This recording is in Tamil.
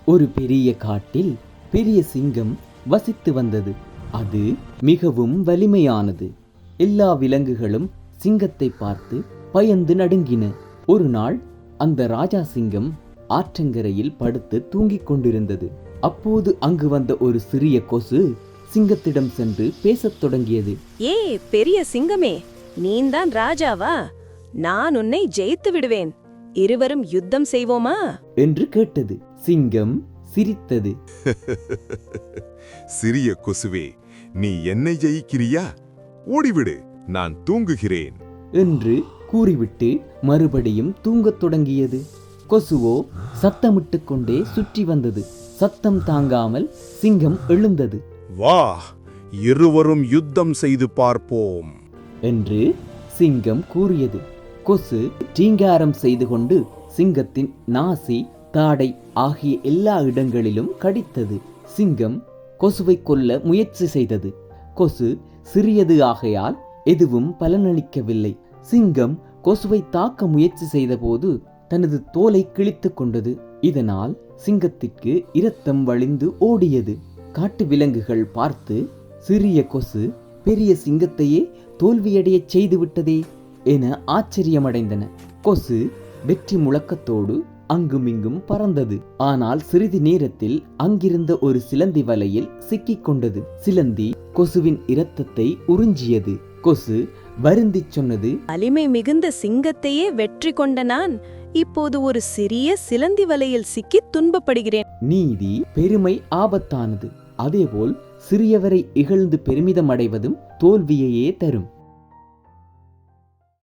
ஒரு பெரிய காட்டில் பெரிய சிங்கம் வசித்து வந்தது. அது மிகவும் வலிமையானது. எல்லா விலங்குகளும் சிங்கத்தை பார்த்து பயந்து நடுங்கின. ஒரு நாள் அந்த ராஜா சிங்கம் ஆற்றங்கரையில் படுத்து தூங்கிக் கொண்டிருந்தது. அப்போது அங்கு வந்த ஒரு சிறிய கொசு சிங்கத்திடம் சென்று பேசத் தொடங்கியது. ஏ பெரிய சிங்கமே, நீந்தான் ராஜாவா? நான் உன்னை ஜெயித்து விடுவேன். இருவரும் யுத்தம் செய்வோமா என்று கேட்டது. சிங்கம் சிரித்தது. சிறிய கொசுவே, நீ என்னை ஜெயிக்கிறியா? ஓடிவிடு, நான் தூங்குகிறேன் என்று கூறிவிட்டு மறுபடியும் தூங்கத் தொடங்கியது. கொசுவோ சத்தமிட்டு கொண்டே சுற்றி வந்தது. சத்தம் தாங்காமல் சிங்கம் எழுந்தது. வா, இருவரும் யுத்தம் செய்து பார்ப்போம் என்று சிங்கம் கூறியது. கொசு ரீங்காரம் செய்து கொண்டு சிங்கத்தின் நாசி, தாடை ஆகிய எல்லா இடங்களிலும் கடித்தது. சிங்கம் கொசுவை கொல்ல முயற்சி செய்தது. கொசு சிறியது ஆகையால் எதுவும் பலனளிக்கவில்லை. சிங்கம் கொசுவை தாக்க முயற்சி செய்தபோது தனது தோலை கிழித்து கொண்டது. இதனால் சிங்கத்திற்கு இரத்தம் வழிந்து ஓடியது. காட்டு விலங்குகள் பார்த்து, சிறிய கொசு பெரிய சிங்கத்தையே தோல்வியடைய செய்துவிட்டதே என ஆச்சரியமடைந்தன. கொசு வெற்றி முழக்கத்தோடு அங்குமிங்கும் பறந்தது. ஆனால் சிறிது நேரத்தில் அங்கிருந்த ஒரு சிலந்தி வலையில் சிக்கிக் கொண்டது. சிலந்தி கொசுவின் இரத்தத்தை உறிஞ்சியது. கொசு வருந்திச் சொன்னது, வலிமை மிகுந்த சிங்கத்தையே வெற்றி கொண்ட நான் இப்போது ஒரு சிறிய சிலந்தி வலையில் சிக்கி துன்பப்படுகிறேன். நீதி பெருமை ஆபத்தானது. அதேபோல் சிறியவரை இகழ்ந்து பெருமிதம் அடைவதும் தோல்வியையே தரும்.